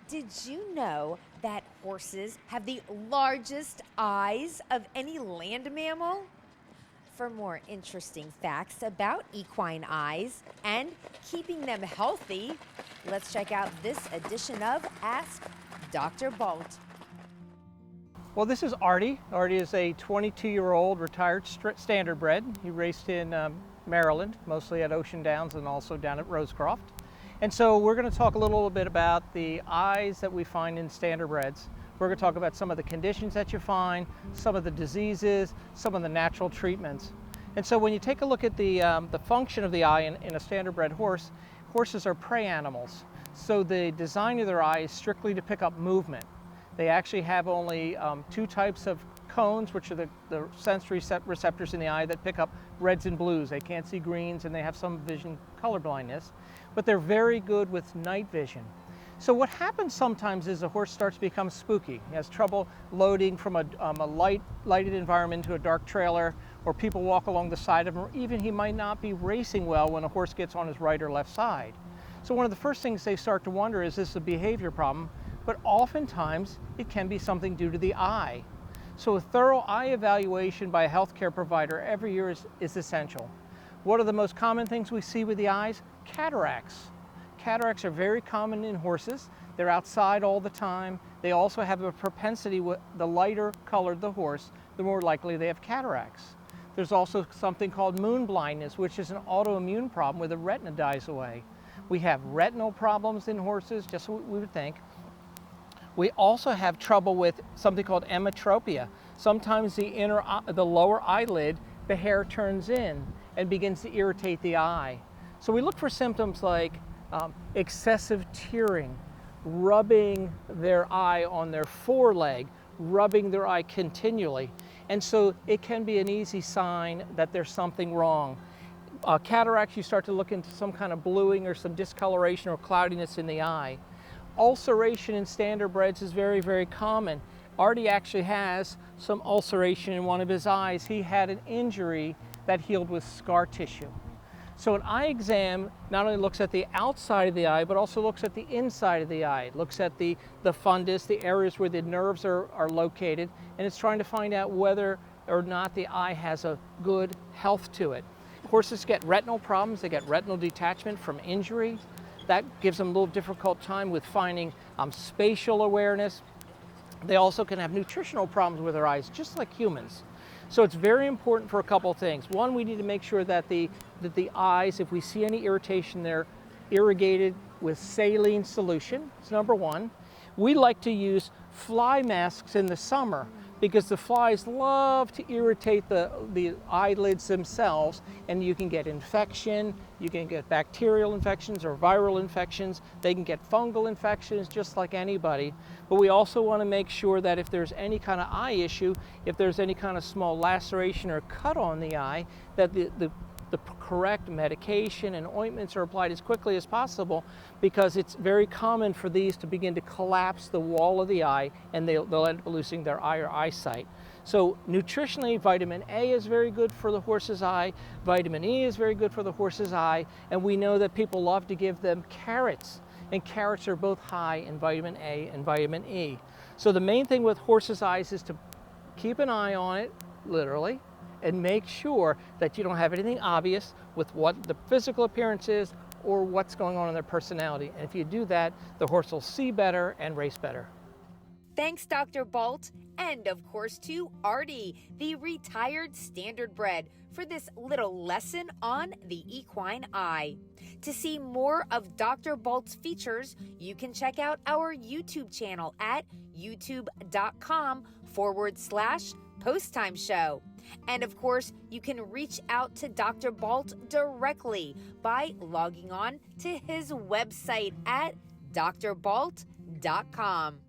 Did you know that horses have the largest eyes of any land mammal? For more interesting facts about equine eyes and keeping them healthy, let's check out this edition of Ask Dr. Baldt. Well, this is Arty. Arty is a 22-year-old retired standardbred. He raced in Maryland, mostly at Ocean Downs and also down at Rosecroft. And so we're going to talk a little bit about the eyes that we find in standardbreds. We're going to talk about some of the conditions that you find, some of the diseases, some of the natural treatments. And so when you take a look at the function of the eye in a standardbred horse, horses are prey animals. So the design of their eye is strictly to pick up movement. They actually have only two types of cones, which are the sensory receptors in the eye that pick up reds and blues. They can't see greens and they have some vision color blindness, but they're very good with night vision. So what happens sometimes is a horse starts to become spooky. He has trouble loading from a lighted environment into a dark trailer, or people walk along the side of him, or even he might not be racing well when a horse gets on his right or left side. So one of the first things they start to wonder, is this a behavior problem? But oftentimes it can be something due to the eye. So a thorough eye evaluation by a healthcare provider every year is essential. What are the most common things we see with the eyes? Cataracts. Cataracts are very common in horses. They're outside all the time. They also have a propensity, with the lighter colored the horse, the more likely they have cataracts. There's also something called moon blindness, which is an autoimmune problem where the retina dies away. We have retinal problems in horses, just what we would think. We also have trouble with something called emetropia. Sometimes the lower eyelid, the hair turns in and begins to irritate the eye. So we look for symptoms like excessive tearing, rubbing their eye on their foreleg, rubbing their eye continually. And so it can be an easy sign that there's something wrong. Cataracts, you start to look into some kind of bluing or some discoloration or cloudiness in the eye. Ulceration in standardbreds is very, very common. Arty actually has some ulceration in one of his eyes. He had an injury that healed with scar tissue. So an eye exam not only looks at the outside of the eye, but also looks at the inside of the eye. It looks at the fundus, the areas where the nerves are located, and it's trying to find out whether or not the eye has a good health to it. Horses get retinal problems. They get retinal detachment from injury. That gives them a little difficult time with finding spatial awareness. They also can have nutritional problems with their eyes, just like humans. So it's very important for a couple things. One, we need to make sure that the eyes, if we see any irritation, they're irrigated with saline solution. It's number one. We like to use fly masks in the summer because the flies love to irritate the eyelids themselves, and you can get infection, you can get bacterial infections or viral infections, they can get fungal infections just like anybody. But we also want to make sure that if there's any kind of eye issue, if there's any kind of small laceration or cut on the eye, that the correct medication and ointments are applied as quickly as possible, because it's very common for these to begin to collapse the wall of the eye, and they'll end up losing their eye or eyesight. So nutritionally, vitamin A is very good for the horse's eye, vitamin E is very good for the horse's eye, and we know that people love to give them carrots, and carrots are both high in vitamin A and vitamin E. So the main thing with horses' eyes is to keep an eye on it, literally, and make sure that you don't have anything obvious with what the physical appearance is or what's going on in their personality. And if you do that, the horse will see better and race better. Thanks, Dr. Baldt, and of course to Arty, the retired standardbred, for this little lesson on the equine eye. To see more of Dr. Baldt's features, you can check out our YouTube channel at youtube.com/Posttime Show. And of course, you can reach out to Dr. Baldt directly by logging on to his website at drbaldt.com.